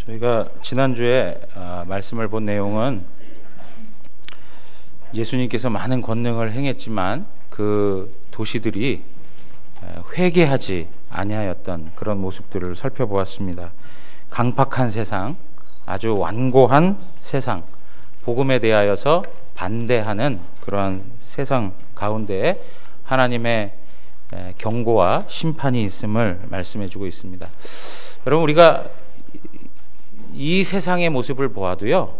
저희가 지난주에 말씀을 본 내용은 예수님께서 많은 권능을 행했지만 그 도시들이 회개하지 아니하였던 그런 모습들을 살펴보았습니다. 강팍한 세상, 아주 완고한 세상, 복음에 대하여서 반대하는 그러한 세상 가운데에 하나님의 경고와 심판이 있음을 말씀해주고 있습니다. 여러분, 우리가 이 세상의 모습을 보아도요,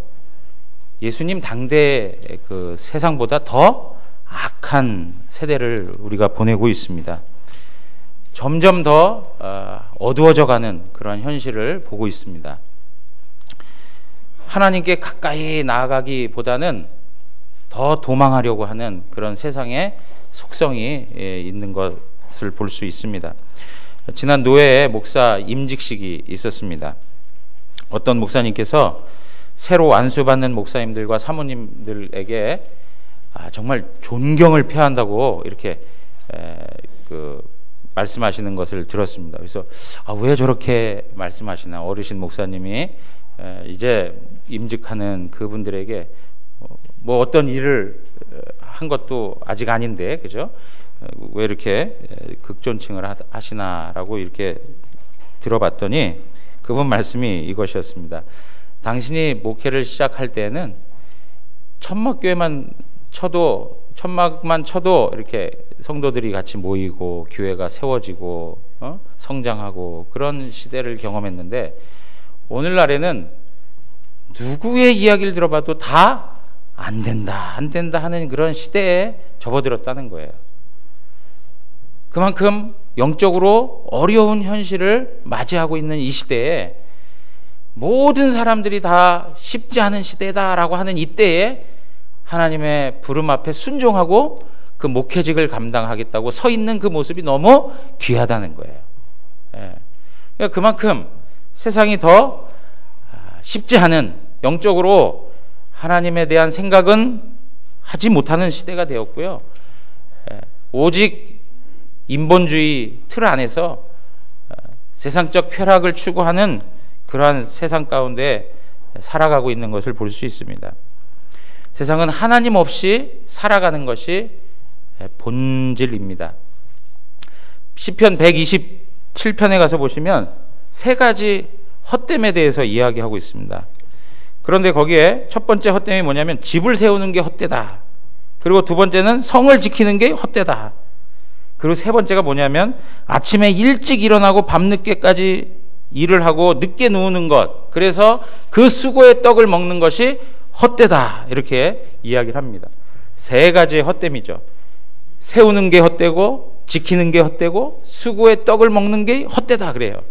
예수님 당대 그 세상보다 더 악한 세대를 우리가 보내고 있습니다. 점점 더 어두워져가는 그런 현실을 보고 있습니다. 하나님께 가까이 나아가기보다는 더 도망하려고 하는 그런 세상의 속성이 있는 것을 볼 수 있습니다. 지난 노회에 목사 임직식이 있었습니다. 어떤 목사님께서 새로 완수받는 목사님들과 사모님들에게 정말 존경을 표한다고 이렇게 말씀하시는 것을 들었습니다. 그래서 왜 저렇게 말씀하시나, 어르신 목사님이 이제 임직하는 그분들에게 뭐 어떤 일을 한 것도 아직 아닌데, 그죠? 왜 이렇게 극존칭을 하시나라고 이렇게 들어봤더니 그분 말씀이 이것이었습니다. 당신이 목회를 시작할 때는 천막만 쳐도 이렇게 성도들이 같이 모이고 교회가 세워지고 성장하고 그런 시대를 경험했는데, 오늘날에는 누구의 이야기를 들어봐도 다 안 된다 하는 그런 시대에 접어들었다는 거예요. 그만큼 영적으로 어려운 현실을 맞이하고 있는 이 시대에 모든 사람들이 다 쉽지 않은 시대다라고 하는 이때에 하나님의 부름 앞에 순종하고 그 목회직을 감당하겠다고 서 있는 그 모습이 너무 귀하다는 거예요. 그러니까 그만큼 세상이 더 쉽지 않은, 영적으로 하나님에 대한 생각은 하지 못하는 시대가 되었고요. 오직 인본주의 틀 안에서 세상적 쾌락을 추구하는 그러한 세상 가운데 살아가고 있는 것을 볼 수 있습니다. 세상은 하나님 없이 살아가는 것이 본질입니다. 시편 127편에 가서 보시면 세 가지 헛됨에 대해서 이야기하고 있습니다. 그런데 거기에 첫 번째 헛됨이 뭐냐면 집을 세우는 게 헛되다. 그리고 두 번째는 성을 지키는 게 헛되다. 그리고 세 번째가 뭐냐면 아침에 일찍 일어나고 밤늦게까지 일을 하고 늦게 누우는 것, 그래서 그 수고의 떡을 먹는 것이 헛되다, 이렇게 이야기를 합니다. 세 가지의 헛됨이죠. 세우는 게 헛되고, 지키는 게 헛되고, 수고의 떡을 먹는 게 헛되다 그래요.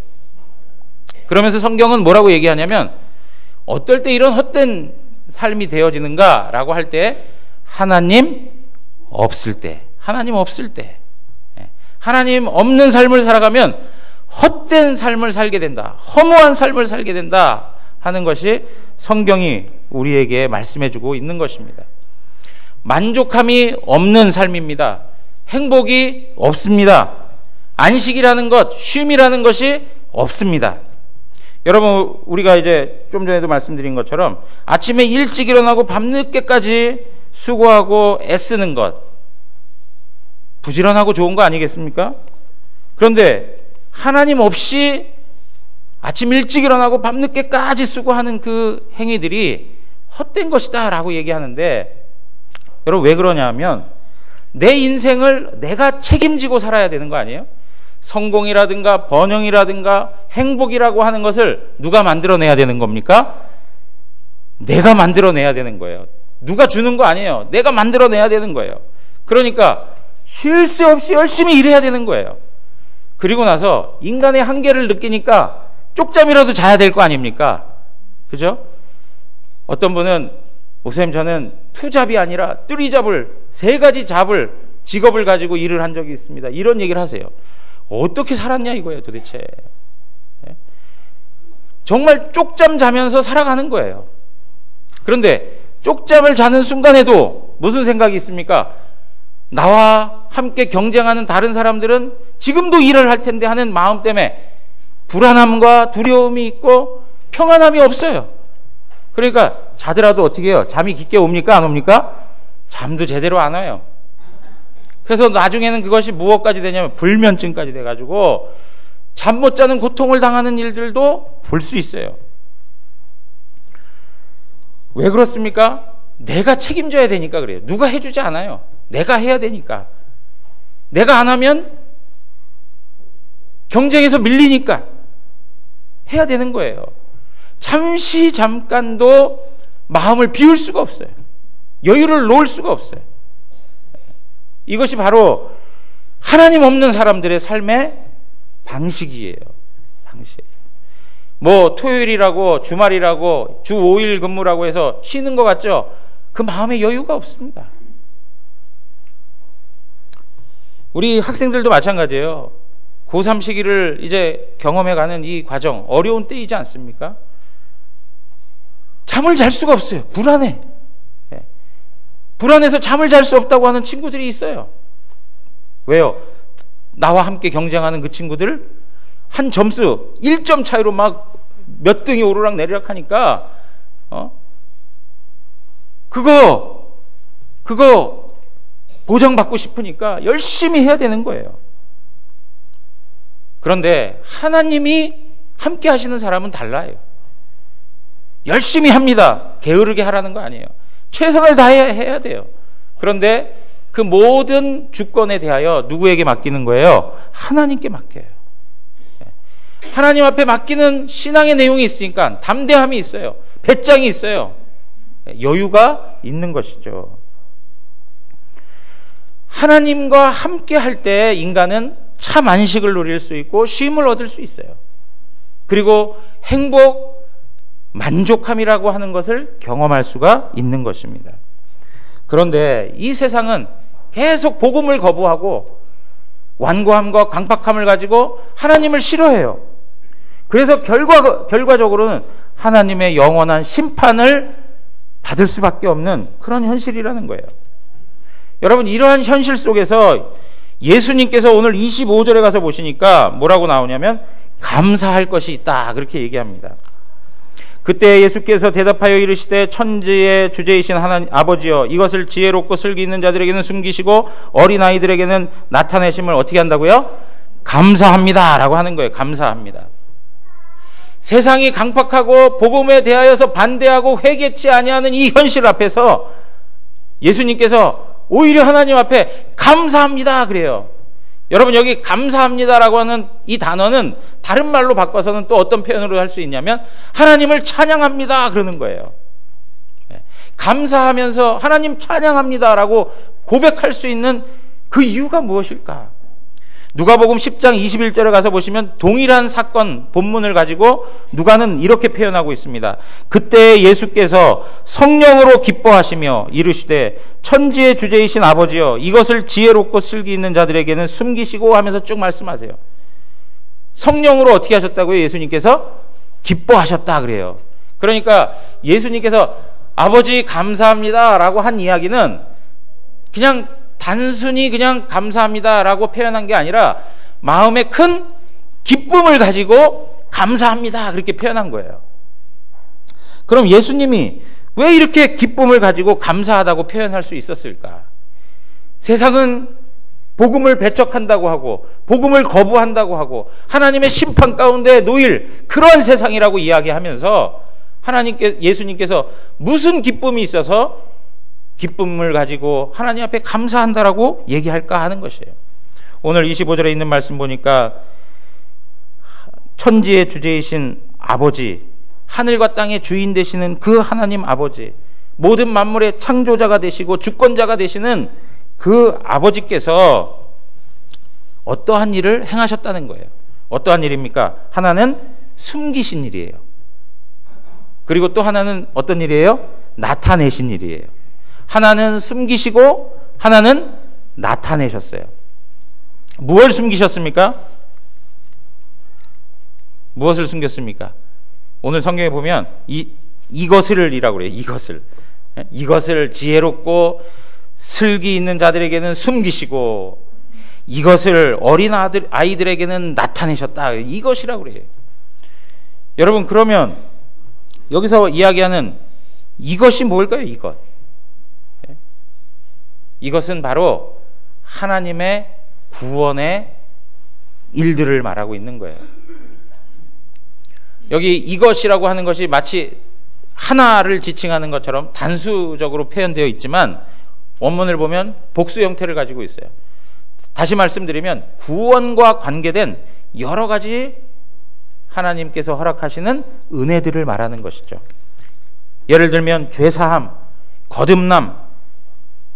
그러면서 성경은 뭐라고 얘기하냐면, 어떨 때 이런 헛된 삶이 되어지는가 라고 할 때, 하나님 없을 때, 하나님 없는 삶을 살아가면 헛된 삶을 살게 된다, 허무한 삶을 살게 된다 하는 것이 성경이 우리에게 말씀해주고 있는 것입니다. 만족함이 없는 삶입니다. 행복이 없습니다. 안식이라는 것, 쉼이라는 것이 없습니다. 여러분, 우리가 이제 좀 전에도 말씀드린 것처럼 아침에 일찍 일어나고 밤늦게까지 수고하고 애쓰는 것, 부지런하고 좋은 거 아니겠습니까? 그런데 하나님 없이 아침 일찍 일어나고 밤늦게까지 수고하는 그 행위들이 헛된 것이다 라고 얘기하는데, 여러분 왜 그러냐면 내 인생을 내가 책임지고 살아야 되는 거 아니에요? 성공이라든가 번영이라든가 행복이라고 하는 것을 누가 만들어내야 되는 겁니까? 내가 만들어내야 되는 거예요. 누가 주는 거 아니에요. 내가 만들어내야 되는 거예요. 그러니까 쉴 새 없이 열심히 일해야 되는 거예요. 그리고 나서 인간의 한계를 느끼니까 쪽잠이라도 자야 될 거 아닙니까? 그죠? 어떤 분은 목사님, 저는 투잡이 아니라 쓰리잡을, 세 가지 잡을 직업을 가지고 일을 한 적이 있습니다. 이런 얘기를 하세요. 어떻게 살았냐 이거예요 도대체. 정말 쪽잠 자면서 살아가는 거예요. 그런데 쪽잠을 자는 순간에도 무슨 생각이 있습니까? 나와 함께 경쟁하는 다른 사람들은 지금도 일을 할 텐데 하는 마음 때문에 불안함과 두려움이 있고 평안함이 없어요. 그러니까 자더라도 어떻게 해요? 잠이 깊게 옵니까? 안 옵니까? 잠도 제대로 안 와요. 그래서 나중에는 그것이 무엇까지 되냐면 불면증까지 돼가지고 잠 못 자는 고통을 당하는 일들도 볼 수 있어요. 왜 그렇습니까? 내가 책임져야 되니까 그래요. 누가 해주지 않아요. 내가 해야 되니까. 내가 안 하면 경쟁에서 밀리니까 해야 되는 거예요. 잠깐도 마음을 비울 수가 없어요. 여유를 놓을 수가 없어요. 이것이 바로 하나님 없는 사람들의 삶의 방식이에요. 방식. 뭐 토요일이라고 주말이라고 주 5일 근무라고 해서 쉬는 것 같죠? 그 마음에 여유가 없습니다. 우리 학생들도 마찬가지예요. 고3 시기를 이제 경험해가는 이 과정, 어려운 때이지 않습니까? 잠을 잘 수가 없어요. 불안해. 불안해서 잠을 잘 수 없다고 하는 친구들이 있어요. 왜요? 나와 함께 경쟁하는 그 친구들 한 점수 1점 차이로 막 몇 등이 오르락 내리락 하니까 그거 보장받고 싶으니까 열심히 해야 되는 거예요. 그런데 하나님이 함께 하시는 사람은 달라요. 열심히 합니다. 게으르게 하라는 거 아니에요. 최선을 다해야 돼요. 그런데 그 모든 주권에 대하여 누구에게 맡기는 거예요? 하나님께 맡겨요. 하나님 앞에 맡기는 신앙의 내용이 있으니까 담대함이 있어요. 배짱이 있어요. 여유가 있는 것이죠. 하나님과 함께 할 때 인간은 참 안식을 누릴 수 있고 쉼을 얻을 수 있어요. 그리고 행복, 만족함이라고 하는 것을 경험할 수가 있는 것입니다. 그런데 이 세상은 계속 복음을 거부하고 완고함과 강팍함을 가지고 하나님을 싫어해요. 그래서 결과적으로는 하나님의 영원한 심판을 받을 수밖에 없는 그런 현실이라는 거예요. 여러분, 이러한 현실 속에서 예수님께서 오늘 25절에 가서 보시니까 뭐라고 나오냐면 감사할 것이 있다, 그렇게 얘기합니다. 그때 예수께서 대답하여 이르시되 천지의 주제이신 하나님 아버지여, 이것을 지혜롭고 슬기 있는 자들에게는 숨기시고 어린아이들에게는 나타내심을 어떻게 한다고요? 감사합니다 라고 하는 거예요. 감사합니다. 세상이 강팍하고 복음에 대하여서 반대하고 회개치 아니하는 이 현실 앞에서 예수님께서 오히려 하나님 앞에 감사합니다 그래요. 여러분, 여기 감사합니다라고 하는 이 단어는 다른 말로 바꿔서는 또 어떤 표현으로 할 수 있냐면 하나님을 찬양합니다 그러는 거예요. 감사하면서 하나님 찬양합니다라고 고백할 수 있는 그 이유가 무엇일까? 누가복음 10장 21절에 가서 보시면 동일한 사건 본문을 가지고 누가는 이렇게 표현하고 있습니다. 그때 예수께서 성령으로 기뻐하시며 이르시되 천지의 주제이신 아버지여, 이것을 지혜롭고 슬기 있는 자들에게는 숨기시고 하면서 쭉 말씀하세요. 성령으로 어떻게 하셨다고요? 예수님께서 기뻐하셨다 그래요. 그러니까 예수님께서 아버지 감사합니다 라고 한 이야기는 그냥 단순히 그냥 감사합니다라고 표현한 게 아니라 마음에 큰 기쁨을 가지고 감사합니다 그렇게 표현한 거예요. 그럼 예수님이 왜 이렇게 기쁨을 가지고 감사하다고 표현할 수 있었을까? 세상은 복음을 배척한다고 하고 복음을 거부한다고 하고 하나님의 심판 가운데 놓일 그러한 세상이라고 이야기하면서 예수님께서 무슨 기쁨이 있어서 기쁨을 가지고 하나님 앞에 감사한다라고 얘기할까 하는 것이에요. 오늘 25절에 있는 말씀 보니까 천지의 주제이신 아버지, 하늘과 땅의 주인 되시는 그 하나님 아버지, 모든 만물의 창조자가 되시고 주권자가 되시는 그 아버지께서 어떠한 일을 행하셨다는 거예요. 어떠한 일입니까? 하나는 숨기신 일이에요. 그리고 또 하나는 어떤 일이에요? 나타내신 일이에요. 하나는 숨기시고 하나는 나타내셨어요. 무엇을 숨기셨습니까? 무엇을 숨겼습니까? 오늘 성경에 보면 이것을이라고 그래요. 이것을 지혜롭고 슬기 있는 자들에게는 숨기시고 이것을 어린 아이들에게는 나타내셨다. 이것이라고 그래요. 여러분, 그러면 여기서 이야기하는 이것이 뭘까요? 이것은 바로 하나님의 구원의 일들을 말하고 있는 거예요. 여기 이것이라고 하는 것이 마치 하나를 지칭하는 것처럼 단수적으로 표현되어 있지만 원문을 보면 복수 형태를 가지고 있어요. 다시 말씀드리면 구원과 관계된 여러 가지 하나님께서 허락하시는 은혜들을 말하는 것이죠. 예를 들면 죄사함, 거듭남,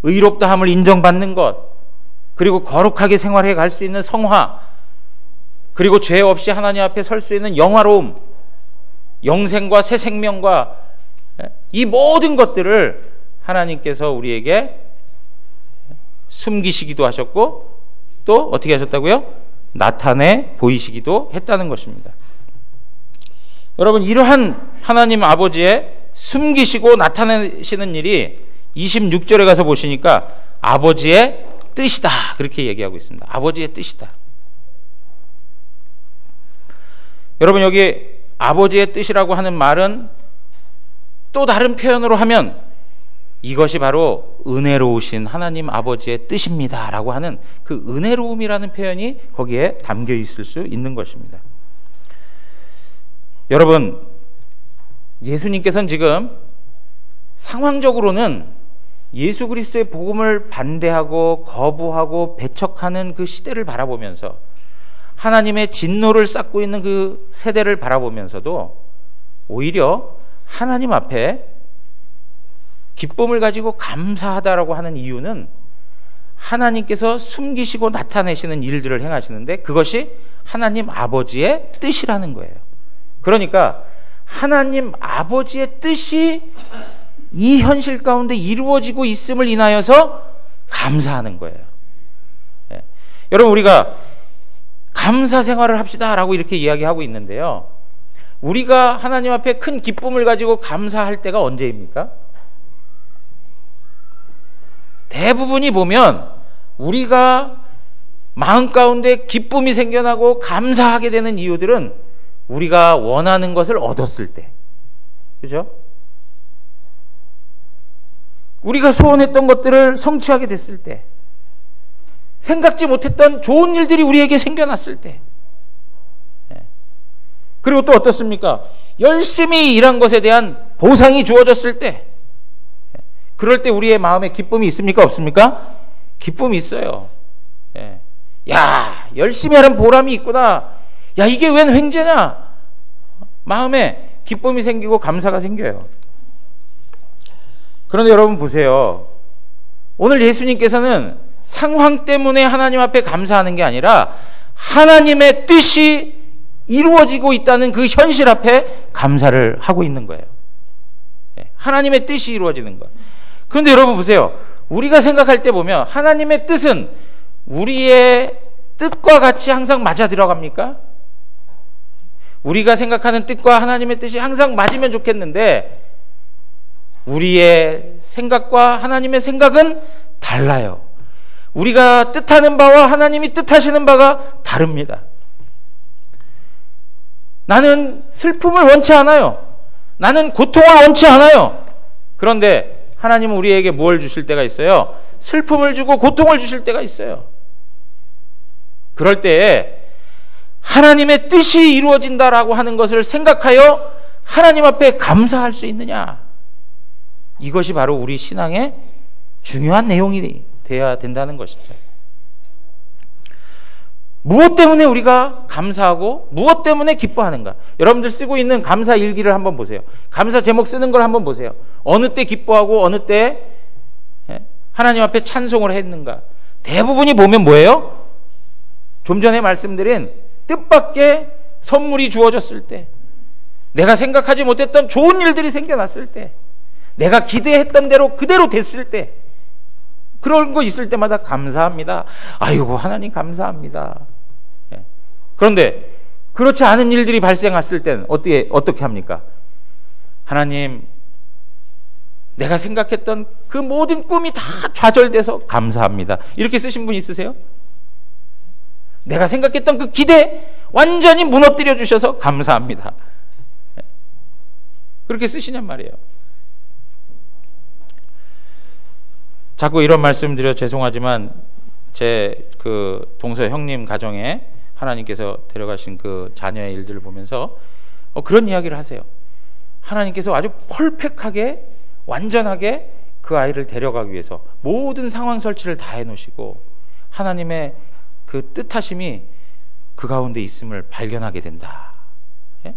의롭다함을 인정받는 것, 그리고 거룩하게 생활해 갈 수 있는 성화, 그리고 죄 없이 하나님 앞에 설 수 있는 영화로움, 영생과 새 생명과 이 모든 것들을 하나님께서 우리에게 숨기시기도 하셨고 또 어떻게 하셨다고요? 나타내 보이시기도 했다는 것입니다. 여러분, 이러한 하나님 아버지의 숨기시고 나타내시는 일이 26절에 가서 보시니까 아버지의 뜻이다, 그렇게 얘기하고 있습니다. 아버지의 뜻이다. 여러분, 여기 아버지의 뜻이라고 하는 말은 또 다른 표현으로 하면 이것이 바로 은혜로우신 하나님 아버지의 뜻입니다 라고 하는 그 은혜로움이라는 표현이 거기에 담겨 있을 수 있는 것입니다. 여러분, 예수님께서는 지금 상황적으로는 예수 그리스도의 복음을 반대하고 거부하고 배척하는 그 시대를 바라보면서 하나님의 진노를 쌓고 있는 그 세대를 바라보면서도 오히려 하나님 앞에 기쁨을 가지고 감사하다라고 하는 이유는 하나님께서 숨기시고 나타내시는 일들을 행하시는데 그것이 하나님 아버지의 뜻이라는 거예요. 그러니까 하나님 아버지의 뜻이 이 현실 가운데 이루어지고 있음을 인하여서 감사하는 거예요. 예. 여러분, 우리가 감사 생활을 합시다라고 이렇게 이야기하고 있는데요. 우리가 하나님 앞에 큰 기쁨을 가지고 감사할 때가 언제입니까? 대부분이 보면 우리가 마음 가운데 기쁨이 생겨나고 감사하게 되는 이유들은 우리가 원하는 것을 얻었을 때, 그죠? 우리가 소원했던 것들을 성취하게 됐을 때, 생각지 못했던 좋은 일들이 우리에게 생겨났을 때, 그리고 또 어떻습니까? 열심히 일한 것에 대한 보상이 주어졌을 때, 그럴 때 우리의 마음에 기쁨이 있습니까? 없습니까? 기쁨이 있어요. 야, 열심히 하는 보람이 있구나. 야, 이게 웬 횡재냐? 마음에 기쁨이 생기고 감사가 생겨요. 그런데 여러분 보세요. 오늘 예수님께서는 상황 때문에 하나님 앞에 감사하는 게 아니라 하나님의 뜻이 이루어지고 있다는 그 현실 앞에 감사를 하고 있는 거예요. 하나님의 뜻이 이루어지는 거예요. 그런데 여러분 보세요. 우리가 생각할 때 보면 하나님의 뜻은 우리의 뜻과 같이 항상 맞아 들어갑니까? 우리가 생각하는 뜻과 하나님의 뜻이 항상 맞으면 좋겠는데 우리의 생각과 하나님의 생각은 달라요. 우리가 뜻하는 바와 하나님이 뜻하시는 바가 다릅니다. 나는 슬픔을 원치 않아요. 나는 고통을 원치 않아요. 그런데 하나님은 우리에게 무엇을 주실 때가 있어요? 슬픔을 주고 고통을 주실 때가 있어요. 그럴 때에 하나님의 뜻이 이루어진다라고 하는 것을 생각하여 하나님 앞에 감사할 수 있느냐? 이것이 바로 우리 신앙의 중요한 내용이 되어야 된다는 것이죠. 무엇 때문에 우리가 감사하고 무엇 때문에 기뻐하는가? 여러분들 쓰고 있는 감사 일기를 한번 보세요. 감사 제목 쓰는 걸 한번 보세요. 어느 때 기뻐하고 어느 때 하나님 앞에 찬송을 했는가? 대부분이 보면 뭐예요? 좀 전에 말씀드린 뜻밖의 선물이 주어졌을 때, 내가 생각하지 못했던 좋은 일들이 생겨났을 때, 내가 기대했던 대로 그대로 됐을 때, 그런 거 있을 때마다 감사합니다. 아이고 하나님 감사합니다. 그런데 그렇지 않은 일들이 발생했을 때는 어떻게 합니까? 하나님, 내가 생각했던 그 모든 꿈이 다 좌절돼서 감사합니다. 이렇게 쓰신 분 있으세요? 내가 생각했던 그 기대 완전히 무너뜨려 주셔서 감사합니다. 그렇게 쓰시냔 말이에요. 자꾸 이런 말씀 드려 죄송하지만 제 그 동서 형님 가정에 하나님께서 데려가신 그 자녀의 일들을 보면서 그런 이야기를 하세요. 하나님께서 아주 퍼펙트하게 완전하게 그 아이를 데려가기 위해서 모든 상황 설치를 다 해놓으시고 하나님의 그 뜻하심이 그 가운데 있음을 발견하게 된다. 예?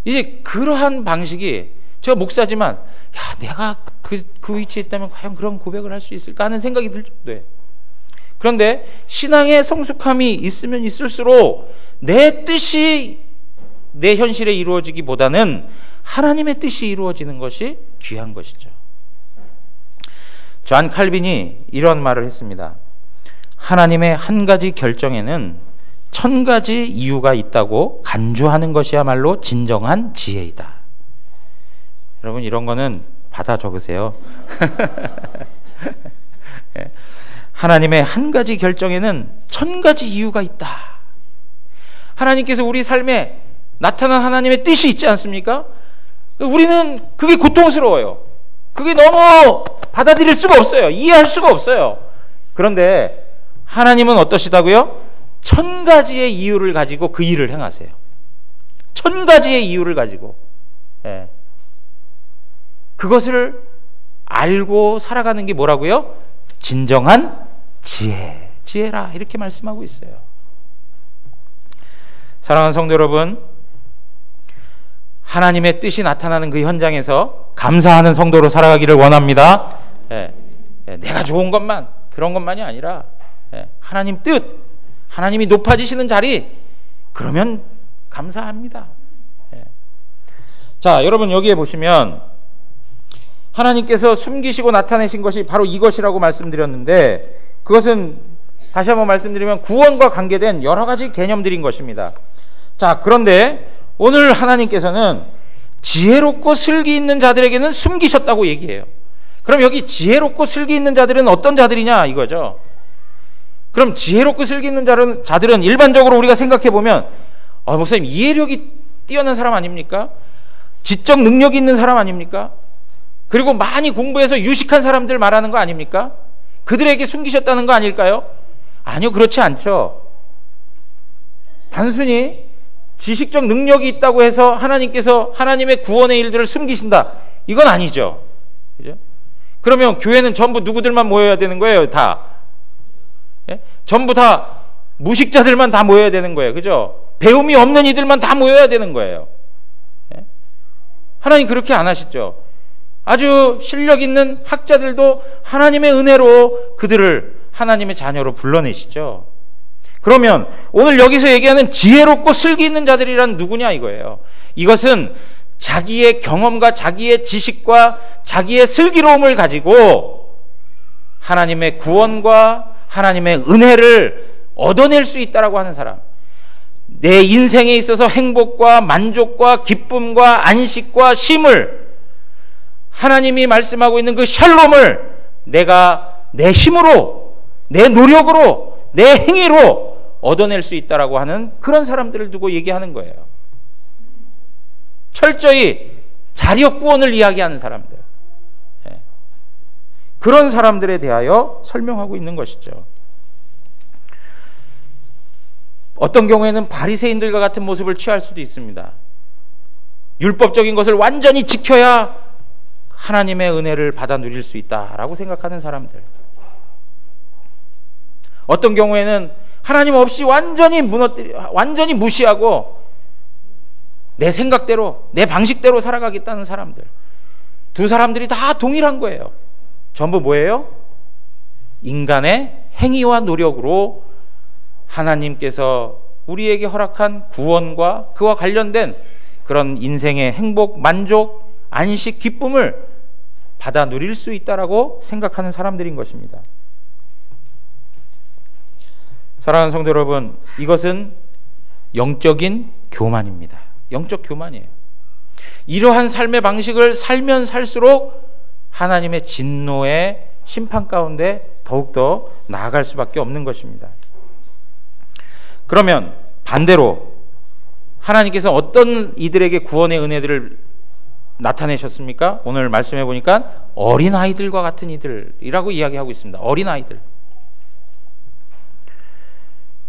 이제 그러한 방식이, 제가 목사지만 야 내가 그 위치에 있다면 과연 그런 고백을 할 수 있을까 하는 생각이 들 정도예요. 그런데 신앙의 성숙함이 있으면 있을수록 내 뜻이 내 현실에 이루어지기보다는 하나님의 뜻이 이루어지는 것이 귀한 것이죠. 존 칼빈이 이런 말을 했습니다. 하나님의 한 가지 결정에는 1000가지 이유가 있다고 간주하는 것이야말로 진정한 지혜이다. 여러분 이런 거는 받아 적으세요. 하나님의 한 가지 결정에는 1000가지 이유가 있다. 하나님께서 우리 삶에 나타난 하나님의 뜻이 있지 않습니까? 우리는 그게 고통스러워요. 그게 너무 받아들일 수가 없어요. 이해할 수가 없어요. 그런데 하나님은 어떠시다고요? 1000가지의 이유를 가지고 그 일을 행하세요. 1000가지의 이유를 가지고. 예. 그것을 알고 살아가는 게 뭐라고요? 진정한 지혜라 이렇게 말씀하고 있어요. 사랑하는 성도 여러분, 하나님의 뜻이 나타나는 그 현장에서 감사하는 성도로 살아가기를 원합니다. 내가 좋은 것만 그런 것만이 아니라 하나님 뜻, 하나님이 높아지시는 자리, 그러면 감사합니다. 자, 여러분 여기에 보시면 하나님께서 숨기시고 나타내신 것이 바로 이것이라고 말씀드렸는데, 그것은 다시 한번 말씀드리면 구원과 관계된 여러 가지 개념들인 것입니다. 자, 그런데 오늘 하나님께서는 지혜롭고 슬기 있는 자들에게는 숨기셨다고 얘기해요. 그럼 여기 지혜롭고 슬기 있는 자들은 어떤 자들이냐 이거죠. 그럼 지혜롭고 슬기 있는 자들은 일반적으로 우리가 생각해 보면 목사님 이해력이 뛰어난 사람 아닙니까? 지적 능력이 있는 사람 아닙니까? 그리고 많이 공부해서 유식한 사람들 말하는 거 아닙니까? 그들에게 숨기셨다는 거 아닐까요? 아니요, 그렇지 않죠. 단순히 지식적 능력이 있다고 해서 하나님께서 하나님의 구원의 일들을 숨기신다, 이건 아니죠. 그죠? 그러면 교회는 전부 누구들만 모여야 되는 거예요? 다. 예? 전부 다 무식자들만 다 모여야 되는 거예요. 그죠? 배움이 없는 이들만 다 모여야 되는 거예요. 예? 하나님 그렇게 안 하시죠. 아주 실력 있는 학자들도 하나님의 은혜로 그들을 하나님의 자녀로 불러내시죠. 그러면 오늘 여기서 얘기하는 지혜롭고 슬기 있는 자들이란 누구냐 이거예요. 이것은 자기의 경험과 자기의 지식과 자기의 슬기로움을 가지고 하나님의 구원과 하나님의 은혜를 얻어낼 수 있다라고 하는 사람, 내 인생에 있어서 행복과 만족과 기쁨과 안식과 쉼을, 하나님이 말씀하고 있는 그 샬롬을 내가 내 힘으로, 내 노력으로, 내 행위로 얻어낼 수 있다라고 하는 그런 사람들을 두고 얘기하는 거예요. 철저히 자력 구원을 이야기하는 사람들, 그런 사람들에 대하여 설명하고 있는 것이죠. 어떤 경우에는 바리새인들과 같은 모습을 취할 수도 있습니다. 율법적인 것을 완전히 지켜야 하나님의 은혜를 받아 누릴 수 있다라고 생각하는 사람들. 어떤 경우에는 하나님 없이 완전히 무시하고 내 생각대로, 내 방식대로 살아가겠다는 사람들. 두 사람들이 다 동일한 거예요. 전부 뭐예요? 인간의 행위와 노력으로 하나님께서 우리에게 허락한 구원과 그와 관련된 그런 인생의 행복, 만족, 안식, 기쁨을 받아 누릴 수 있다라고 생각하는 사람들인 것입니다. 사랑하는 성도 여러분, 이것은 영적인 교만입니다. 영적 교만이에요. 이러한 삶의 방식을 살면 살수록 하나님의 진노의 심판 가운데 더욱더 나아갈 수밖에 없는 것입니다. 그러면 반대로 하나님께서 어떤 이들에게 구원의 은혜들을 나타내셨습니까? 오늘 말씀해 보니까 어린아이들과 같은 이들이라고 이야기하고 있습니다. 어린아이들.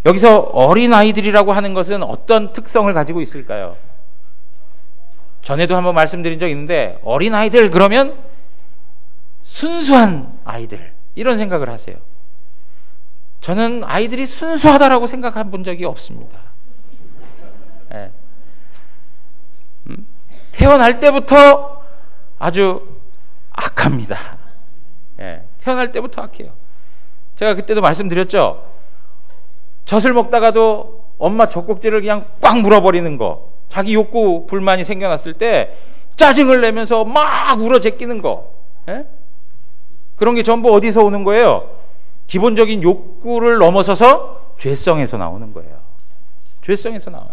여기서 어린아이들이라고 하는 것은 어떤 특성을 가지고 있을까요? 전에도 한번 말씀드린 적 있는데 어린아이들 그러면 순수한 아이들 이런 생각을 하세요. 저는 아이들이 순수하다라고 생각해 본 적이 없습니다. 네. 태어날 때부터 아주 악합니다. 네. 태어날 때부터 악해요. 제가 그때도 말씀드렸죠. 젖을 먹다가도 엄마 젖꼭지를 그냥 꽉 물어버리는 거, 자기 욕구 불만이 생겨났을 때 짜증을 내면서 막 울어 제끼는 거, 예? 그런 게 전부 어디서 오는 거예요? 기본적인 욕구를 넘어서서 죄성에서 나오는 거예요. 죄성에서 나와요.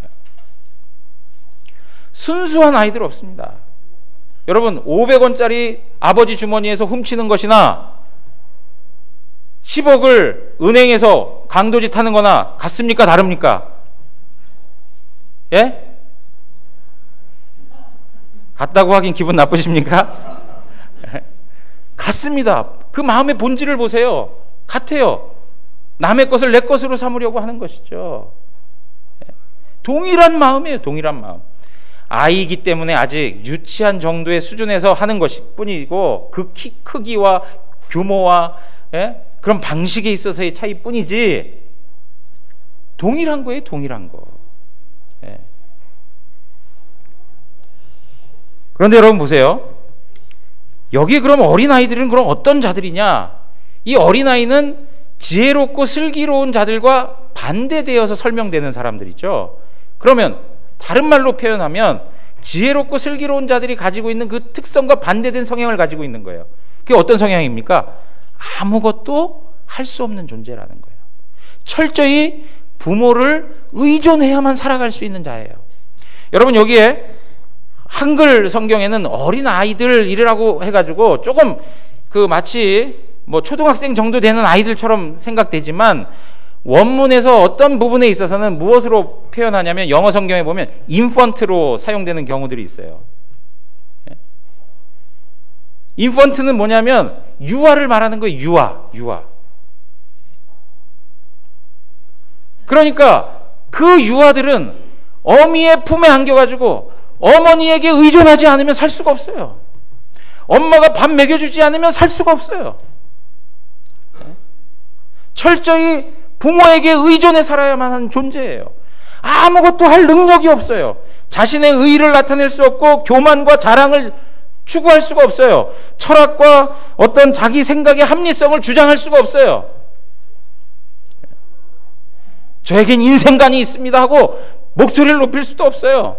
순수한 아이들 없습니다. 여러분 500원짜리 아버지 주머니에서 훔치는 것이나 10억을 은행에서 강도짓 하는 거나 같습니까? 다릅니까? 예? 같다고 하긴 기분 나쁘십니까? 같습니다. 그 마음의 본질을 보세요. 같아요. 남의 것을 내 것으로 삼으려고 하는 것이죠. 동일한 마음이에요. 동일한 마음. 아이이기 때문에 아직 유치한 정도의 수준에서 하는 것일 뿐이고 그 키 크기와 규모와 그런 방식에 있어서의 차이뿐이지 동일한 거예요. 동일한 거. 그런데 여러분 보세요. 여기 그럼 어린아이들은 그럼 어떤 자들이냐? 이 어린아이는 지혜롭고 슬기로운 자들과 반대되어서 설명되는 사람들이죠. 그러면 다른 말로 표현하면 지혜롭고 슬기로운 자들이 가지고 있는 그 특성과 반대된 성향을 가지고 있는 거예요. 그게 어떤 성향입니까? 아무것도 할 수 없는 존재라는 거예요. 철저히 부모를 의존해야만 살아갈 수 있는 자예요. 여러분 여기에 한글 성경에는 어린 아이들이라고 해가지고 조금 그 마치 뭐 초등학생 정도 되는 아이들처럼 생각되지만 원문에서 어떤 부분에 있어서는 무엇으로 표현하냐면 영어 성경에 보면 인펀트로 사용되는 경우들이 있어요. 인펀트는 뭐냐면 유아를 말하는 거예요. 유아. 그러니까 그 유아들은 어미의 품에 안겨가지고 어머니에게 의존하지 않으면 살 수가 없어요. 엄마가 밥 먹여주지 않으면 살 수가 없어요. 철저히 부모에게 의존해 살아야만 하는 존재예요. 아무것도 할 능력이 없어요. 자신의 의의를 나타낼 수 없고 교만과 자랑을 추구할 수가 없어요. 철학과 어떤 자기 생각의 합리성을 주장할 수가 없어요. 저에겐 인생관이 있습니다 하고 목소리를 높일 수도 없어요.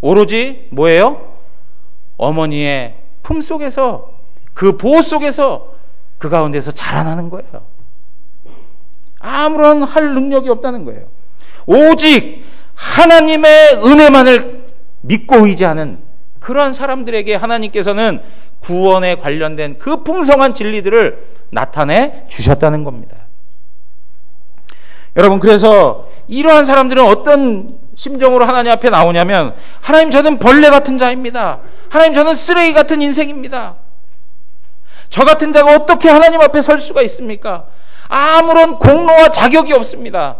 오로지 뭐예요? 어머니의 품 속에서 그 보호 속에서 그 가운데서 자라나는 거예요. 아무런 할 능력이 없다는 거예요. 오직 하나님의 은혜만을 믿고 의지하는 그러한 사람들에게 하나님께서는 구원에 관련된 그 풍성한 진리들을 나타내 주셨다는 겁니다. 여러분 그래서 이러한 사람들은 어떤 심정으로 하나님 앞에 나오냐면 하나님 저는 벌레 같은 자입니다. 하나님 저는 쓰레기 같은 인생입니다. 저 같은 자가 어떻게 하나님 앞에 설 수가 있습니까? 아무런 공로와 자격이 없습니다.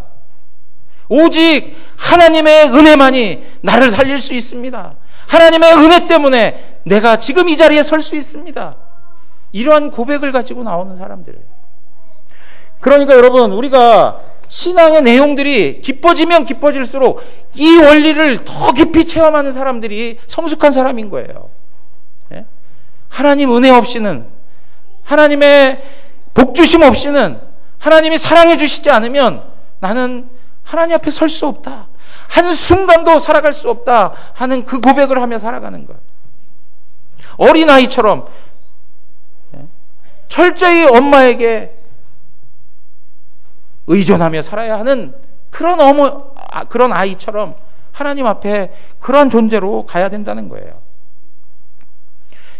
오직 하나님의 은혜만이 나를 살릴 수 있습니다. 하나님의 은혜 때문에 내가 지금 이 자리에 설 수 있습니다. 이러한 고백을 가지고 나오는 사람들. 그러니까 여러분 우리가 신앙의 내용들이 깊어지면 깊어질수록 이 원리를 더 깊이 체험하는 사람들이 성숙한 사람인 거예요. 하나님 은혜 없이는, 하나님의 복주심 없이는, 하나님이 사랑해 주시지 않으면 나는 하나님 앞에 설 수 없다, 한순간도 살아갈 수 없다 하는 그 고백을 하며 살아가는 거예요. 어린아이처럼 철저히 엄마에게 의존하며 살아야 하는 그런 아이처럼 하나님 앞에 그러한 존재로 가야 된다는 거예요.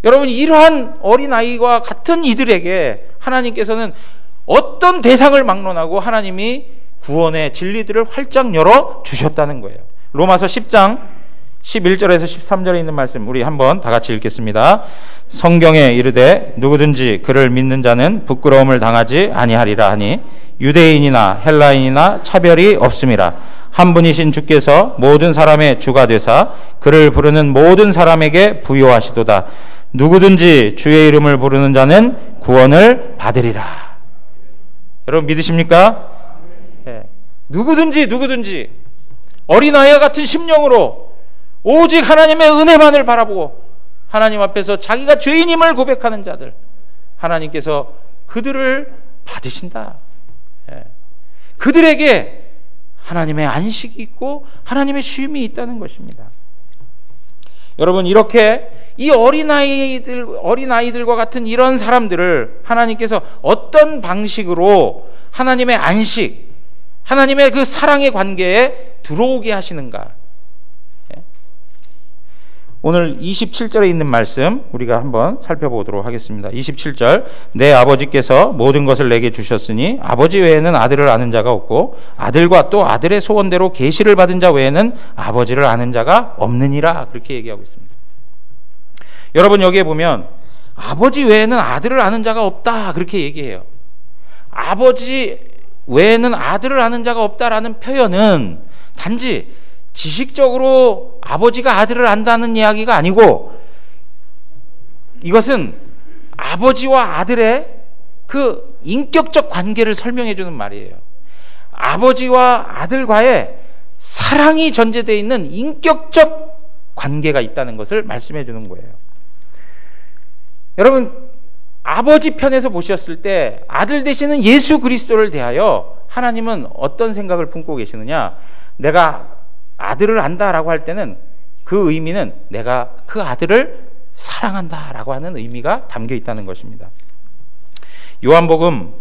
여러분, 이러한 어린아이와 같은 이들에게 하나님께서는 어떤 대상을 막론하고 하나님이 구원의 진리들을 활짝 열어 주셨다는 거예요. 로마서 10장 11절에서 13절에 있는 말씀 우리 한번 다 같이 읽겠습니다. 성경에 이르되 누구든지 그를 믿는 자는 부끄러움을 당하지 아니하리라 하니 유대인이나 헬라인이나 차별이 없음이라. 한 분이신 주께서 모든 사람의 주가 되사 그를 부르는 모든 사람에게 부요하시도다. 누구든지 주의 이름을 부르는 자는 구원을 받으리라. 여러분 믿으십니까? 네. 누구든지 어린아이와 같은 심령으로 오직 하나님의 은혜만을 바라보고 하나님 앞에서 자기가 죄인임을 고백하는 자들, 하나님께서 그들을 받으신다. 예. 그들에게 하나님의 안식이 있고 하나님의 쉼이 있다는 것입니다. 여러분, 이렇게 이 어린아이들과 같은 이런 사람들을 하나님께서 어떤 방식으로 하나님의 안식, 하나님의 그 사랑의 관계에 들어오게 하시는가? 오늘 27절에 있는 말씀 우리가 한번 살펴보도록 하겠습니다. 27절, 내 아버지께서 모든 것을 내게 주셨으니 아버지 외에는 아들을 아는 자가 없고 아들과 또 아들의 소원대로 계시를 받은 자 외에는 아버지를 아는 자가 없느니라. 그렇게 얘기하고 있습니다. 여러분, 여기에 보면 아버지 외에는 아들을 아는 자가 없다 그렇게 얘기해요. 아버지 외에는 아들을 아는 자가 없다라는 표현은 단지 지식적으로 아버지가 아들을 안다는 이야기가 아니고, 이것은 아버지와 아들의 그 인격적 관계를 설명해 주는 말이에요. 아버지와 아들과의 사랑이 전제되어 있는 인격적 관계가 있다는 것을 말씀해 주는 거예요. 여러분, 아버지 편에서 보셨을 때 아들 되시는 예수 그리스도를 대하여 하나님은 어떤 생각을 품고 계시느냐? 내가 아들을 안다라고 할 때는 그 의미는 내가 그 아들을 사랑한다라고 하는 의미가 담겨 있다는 것입니다. 요한복음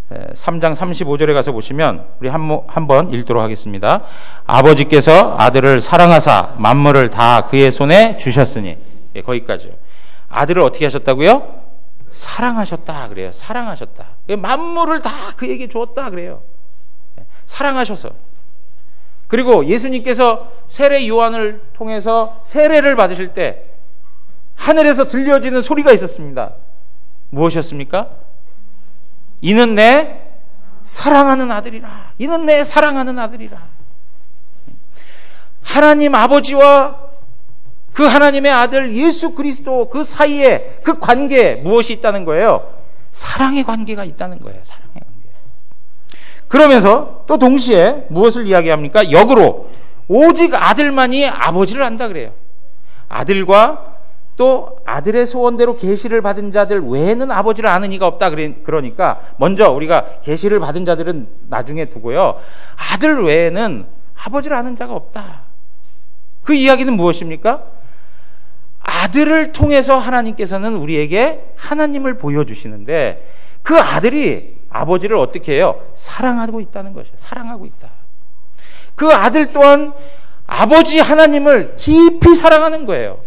3장 35절에 가서 보시면 우리 한번 읽도록 하겠습니다. 아버지께서 아들을 사랑하사 만물을 다 그의 손에 주셨으니, 거기까지요. 아들을 어떻게 하셨다고요? 사랑하셨다 그래요. 사랑하셨다. 만물을 다 그에게 주었다 그래요. 사랑하셔서. 그리고 예수님께서 세례 요한을 통해서 세례를 받으실 때 하늘에서 들려지는 소리가 있었습니다. 무엇이었습니까? 이는 내 사랑하는 아들이라. 이는 내 사랑하는 아들이라. 하나님 아버지와 그 하나님의 아들 예수 그리스도 그 사이에 그 관계에 무엇이 있다는 거예요? 사랑의 관계가 있다는 거예요. 사랑의 관계. 그러면서 또 동시에 무엇을 이야기합니까? 역으로 오직 아들만이 아버지를 안다 그래요. 아들과 또 아들의 소원대로 계시를 받은 자들 외에는 아버지를 아는 이가 없다. 그러니까 먼저 우리가 계시를 받은 자들은 나중에 두고요, 아들 외에는 아버지를 아는 자가 없다. 그 이야기는 무엇입니까? 아들을 통해서 하나님께서는 우리에게 하나님을 보여주시는데 그 아들이 아버지를 어떻게 해요? 사랑하고 있다는 것이에요. 사랑하고 있다. 그 아들 또한 아버지 하나님을 깊이 사랑하는 거예요.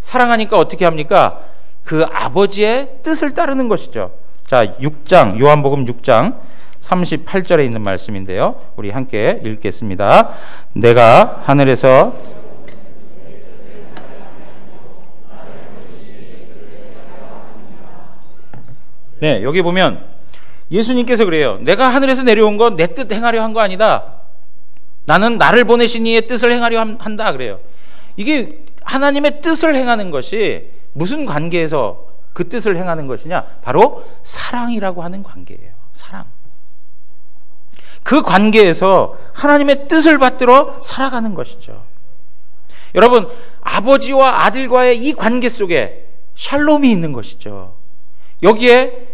사랑하니까 어떻게 합니까? 그 아버지의 뜻을 따르는 것이죠. 자, 6장, 요한복음 6장 38절에 있는 말씀인데요, 우리 함께 읽겠습니다. 내가 하늘에서 네, 여기 보면 예수님께서 그래요. 내가 하늘에서 내려온 건 내 뜻 행하려 한 거 아니다. 나는 나를 보내신 이의 뜻을 행하려 한다 그래요. 이게 하나님의 뜻을 행하는 것이 무슨 관계에서 그 뜻을 행하는 것이냐? 바로 사랑이라고 하는 관계예요. 사랑. 그 관계에서 하나님의 뜻을 받들어 살아가는 것이죠. 여러분, 아버지와 아들과의 이 관계 속에 샬롬이 있는 것이죠. 여기에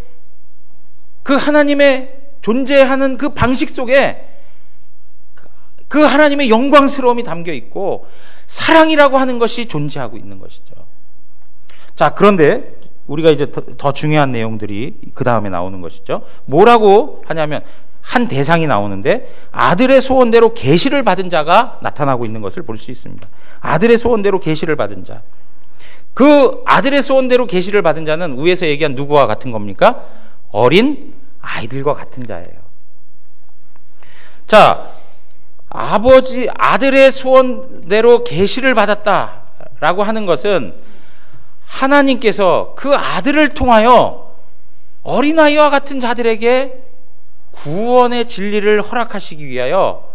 그 하나님의 존재하는 그 방식 속에 그 하나님의 영광스러움이 담겨 있고 사랑이라고 하는 것이 존재하고 있는 것이죠. 자, 그런데 우리가 이제 더 중요한 내용들이 그 다음에 나오는 것이죠. 뭐라고 하냐면 한 대상이 나오는데 아들의 소원대로 계시를 받은 자가 나타나고 있는 것을 볼 수 있습니다. 아들의 소원대로 계시를 받은 자. 그 아들의 소원대로 계시를 받은 자는 위에서 얘기한 누구와 같은 겁니까? 어린 아이들과 같은 자예요. 자, 아들의 소원대로 계시를 받았다라고 하는 것은 하나님께서 그 아들을 통하여 어린아이와 같은 자들에게 구원의 진리를 허락하시기 위하여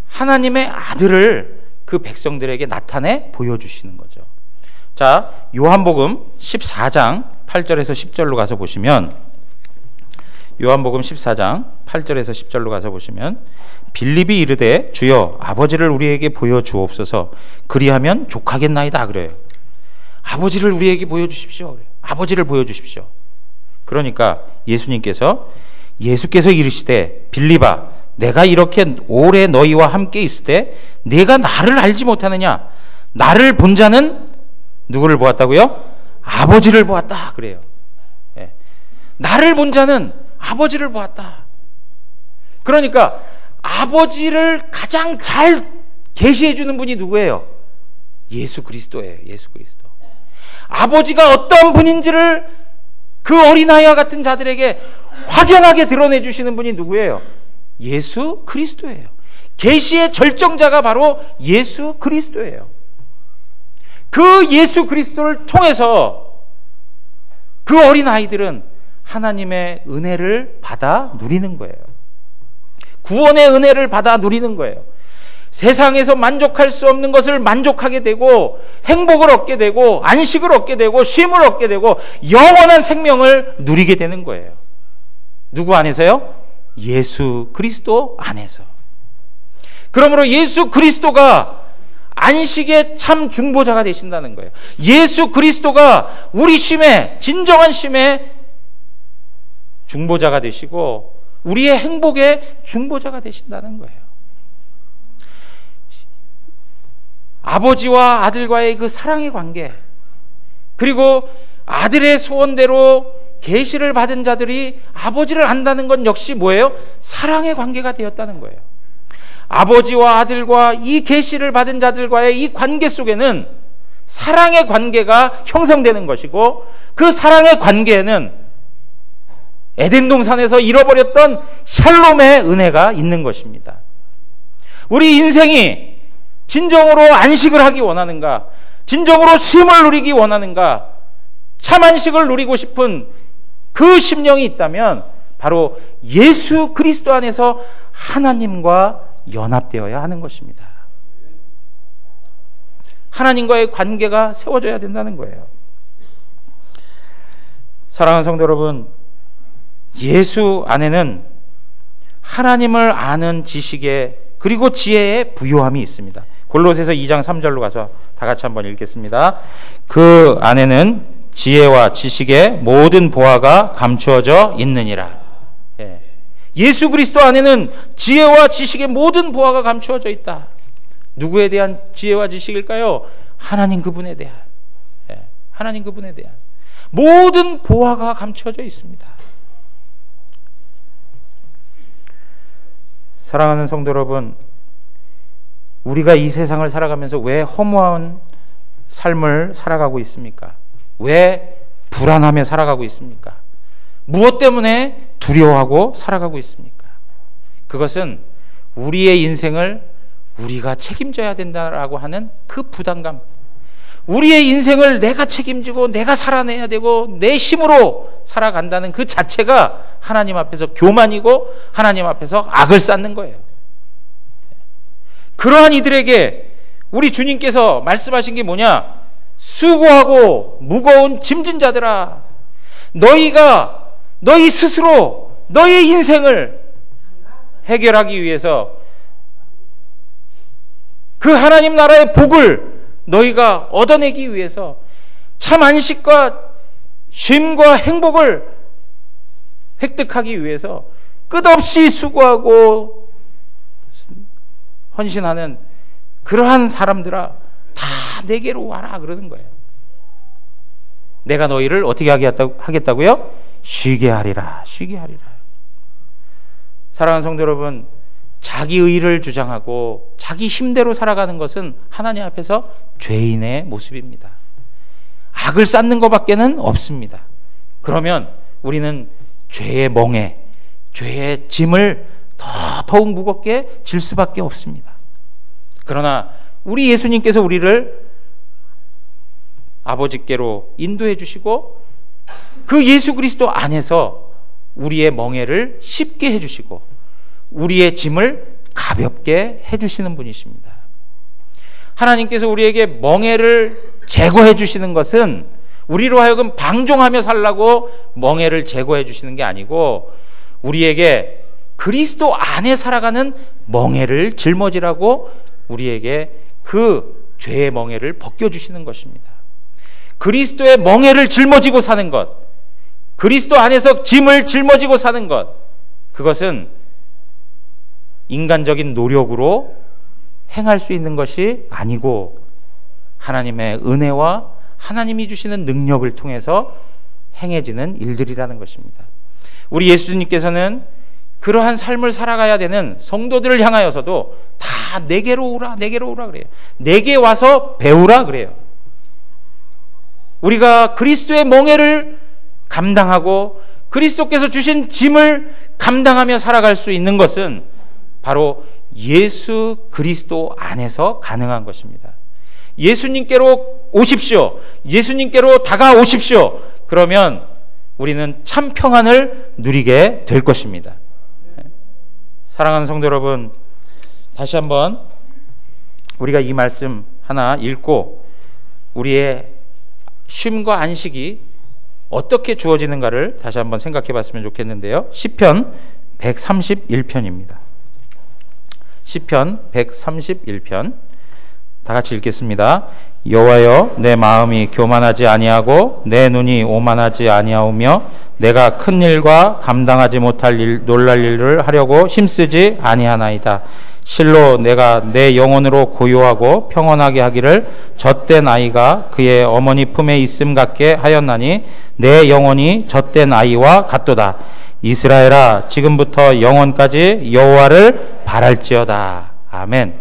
하나님의 아들을 그 백성들에게 나타내 보여주시는 거죠. 자, 요한복음 14장 8절에서 10절로 가서 보시면, 요한복음 14장 8절에서 10절로 가서 보시면, 빌립이 이르되 주여 아버지를 우리에게 보여주옵소서, 그리하면 족하겠나이다 그래요. 아버지를 우리에게 보여주십시오. 아버지를 보여주십시오. 그러니까 예수께서 이르시되 빌립아 내가 이렇게 오래 너희와 함께 있을 때 내가 나를 알지 못하느냐? 나를 본 자는 누구를 보았다고요? 아버지를 보았다 그래요. 예. 나를 본 자는 아버지를 보았다. 그러니까 아버지를 가장 잘 계시해 주는 분이 누구예요? 예수 그리스도예요. 예수 그리스도. 아버지가 어떤 분인지를 그 어린아이와 같은 자들에게 확연하게 드러내 주시는 분이 누구예요? 예수 그리스도예요. 계시의 절정자가 바로 예수 그리스도예요. 그 예수 그리스도를 통해서 그 어린아이들은 하나님의 은혜를 받아 누리는 거예요. 구원의 은혜를 받아 누리는 거예요. 세상에서 만족할 수 없는 것을 만족하게 되고, 행복을 얻게 되고, 안식을 얻게 되고, 쉼을 얻게 되고, 영원한 생명을 누리게 되는 거예요. 누구 안에서요? 예수 그리스도 안에서. 그러므로 예수 그리스도가 안식의 참 중보자가 되신다는 거예요. 예수 그리스도가 우리 쉼의, 진정한 쉼의 중보자가 되시고 우리의 행복의 중보자가 되신다는 거예요. 아버지와 아들과의 그 사랑의 관계, 그리고 아들의 소원대로 계시를 받은 자들이 아버지를 안다는 건 역시 뭐예요? 사랑의 관계가 되었다는 거예요. 아버지와 아들과 이 계시를 받은 자들과의 이 관계 속에는 사랑의 관계가 형성되는 것이고, 그 사랑의 관계에는 에덴 동산에서 잃어버렸던 샬롬의 은혜가 있는 것입니다. 우리 인생이 진정으로 안식을 하기 원하는가? 진정으로 쉼을 누리기 원하는가? 참 안식을 누리고 싶은 그 심령이 있다면 바로 예수 그리스도 안에서 하나님과 연합되어야 하는 것입니다. 하나님과의 관계가 세워져야 된다는 거예요. 사랑하는 성도 여러분, 예수 안에는 하나님을 아는 지식의 그리고 지혜의 부요함이 있습니다. 골로새서 2장 3절로 가서 다 같이 한번 읽겠습니다. 그 안에는 지혜와 지식의 모든 보화가 감추어져 있느니라. 예수 그리스도 안에는 지혜와 지식의 모든 보화가 감추어져 있다. 누구에 대한 지혜와 지식일까요? 하나님 그분에 대한, 하나님 그분에 대한 모든 보화가 감추어져 있습니다. 사랑하는 성도 여러분, 우리가 이 세상을 살아가면서 왜 허무한 삶을 살아가고 있습니까? 왜 불안하며 살아가고 있습니까? 무엇 때문에 두려워하고 살아가고 있습니까? 그것은 우리의 인생을 우리가 책임져야 된다라고 하는 그 부담감, 우리의 인생을 내가 책임지고 내가 살아내야 되고 내 힘으로 살아간다는 그 자체가 하나님 앞에서 교만이고 하나님 앞에서 악을 쌓는 거예요. 그러한 이들에게 우리 주님께서 말씀하신 게 뭐냐? 수고하고 무거운 짐진 자들아, 너희 스스로 너희의 인생을 해결하기 위해서 그 하나님 나라의 복을 너희가 얻어내기 위해서 참 안식과 쉼과 행복을 획득하기 위해서 끝없이 수고하고 헌신하는 그러한 사람들아, 다 내게로 와라 그러는 거예요. 내가 너희를 어떻게 하겠다고요? 쉬게 하리라. 쉬게 하리라. 사랑하는 성도 여러분, 자기 의를 주장하고 자기 힘대로 살아가는 것은 하나님 앞에서 죄인의 모습입니다. 악을 쌓는 것밖에는 없습니다. 그러면 우리는 죄의 멍에, 죄의 짐을 더욱 무겁게 질 수밖에 없습니다. 그러나 우리 예수님께서 우리를 아버지께로 인도해 주시고 그 예수 그리스도 안에서 우리의 멍에를 쉽게 해주시고 우리의 짐을 가볍게 해주시는 분이십니다. 하나님께서 우리에게 멍에를 제거해 주시는 것은 우리로 하여금 방종하며 살라고 멍에를 제거해 주시는 게 아니고 우리에게 그리스도 안에 살아가는 멍에를 짊어지라고 우리에게 그 죄의 멍에를 벗겨주시는 것입니다. 그리스도의 멍에를 짊어지고 사는 것, 그리스도 안에서 짐을 짊어지고 사는 것, 그것은 인간적인 노력으로 행할 수 있는 것이 아니고 하나님의 은혜와 하나님이 주시는 능력을 통해서 행해지는 일들이라는 것입니다. 우리 예수님께서는 그러한 삶을 살아가야 되는 성도들을 향하여서도 다 내게로 오라, 내게로 오라 그래요. 내게 와서 배우라 그래요. 우리가 그리스도의 멍에를 감당하고 그리스도께서 주신 짐을 감당하며 살아갈 수 있는 것은 바로 예수 그리스도 안에서 가능한 것입니다. 예수님께로 오십시오. 예수님께로 다가오십시오. 그러면 우리는 참 평안을 누리게 될 것입니다. 사랑하는 성도 여러분, 다시 한번 우리가 이 말씀 하나 읽고 우리의 쉼과 안식이 어떻게 주어지는가를 다시 한번 생각해 봤으면 좋겠는데요. 시편 131편입니다. 시편 131편 다 같이 읽겠습니다. 여호와여, 내 마음이 교만하지 아니하고 내 눈이 오만하지 아니하오며 내가 큰 일과 감당하지 못할 일, 놀랄 일을 하려고 힘쓰지 아니하나이다. 실로 내가 내 영혼으로 고요하고 평온하게 하기를 젖된 아이가 그의 어머니 품에 있음 같게 하였나니 내 영혼이 젖된 아이와 같도다. 이스라엘아, 지금부터 영원까지 여호와를 바랄지어다. 아멘.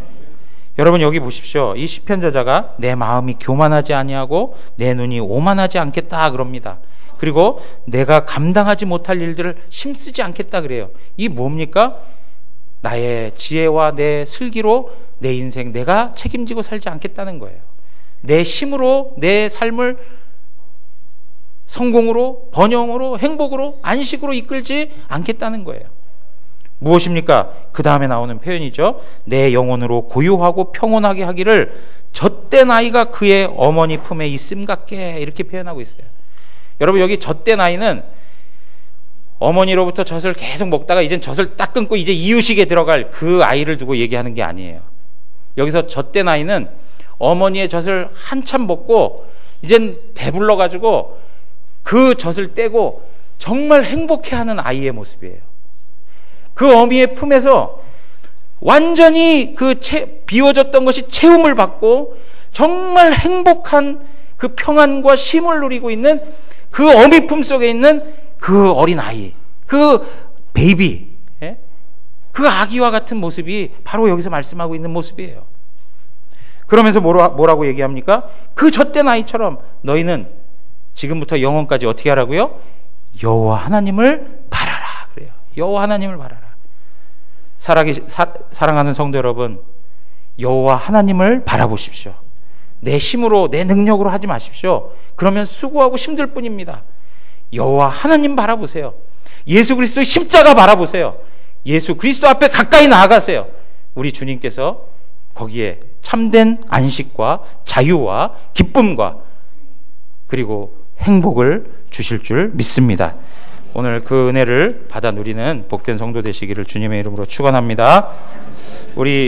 여러분 여기 보십시오. 이 시편 저자가 내 마음이 교만하지 아니하고 내 눈이 오만하지 않겠다 그럽니다. 그리고 내가 감당하지 못할 일들을 힘쓰지 않겠다 그래요. 이 뭡니까? 나의 지혜와 내 슬기로 내 인생 내가 책임지고 살지 않겠다는 거예요. 내 힘으로 내 삶을 성공으로, 번영으로, 행복으로, 안식으로 이끌지 않겠다는 거예요. 무엇입니까? 그 다음에 나오는 표현이죠. 내 영혼으로 고요하고 평온하게 하기를 젖된 아이가 그의 어머니 품에 있음 같게, 이렇게 표현하고 있어요. 여러분 여기 젖된 아이는 어머니로부터 젖을 계속 먹다가 이젠 젖을 딱 끊고 이제 이유식에 들어갈 그 아이를 두고 얘기하는 게 아니에요. 여기서 젖된 아이는 어머니의 젖을 한참 먹고 이젠 배불러 가지고 그 젖을 떼고 정말 행복해하는 아이의 모습이에요. 그 어미의 품에서 완전히 그 비워졌던 것이 채움을 받고 정말 행복한 그 평안과 쉼을 누리고 있는 그 어미 품 속에 있는 그 어린 아이, 그 베이비, 그 아기와 같은 모습이 바로 여기서 말씀하고 있는 모습이에요. 그러면서 뭐라고 얘기합니까? 그 젖된 아이처럼 너희는 지금부터 영원까지 어떻게 하라고요? 여호와 하나님을 바라라 그래요. 여호와 하나님을 바라라. 사랑하는 성도 여러분, 여호와 하나님을 바라보십시오. 내 힘으로 내 능력으로 하지 마십시오. 그러면 수고하고 힘들 뿐입니다. 여호와 하나님 바라보세요. 예수 그리스도의 십자가 바라보세요. 예수 그리스도 앞에 가까이 나아가세요. 우리 주님께서 거기에 참된 안식과 자유와 기쁨과 그리고 행복을 주실 줄 믿습니다. 오늘 그 은혜를 받아 누리는 복된 성도 되시기를 주님의 이름으로 축원합니다. 우리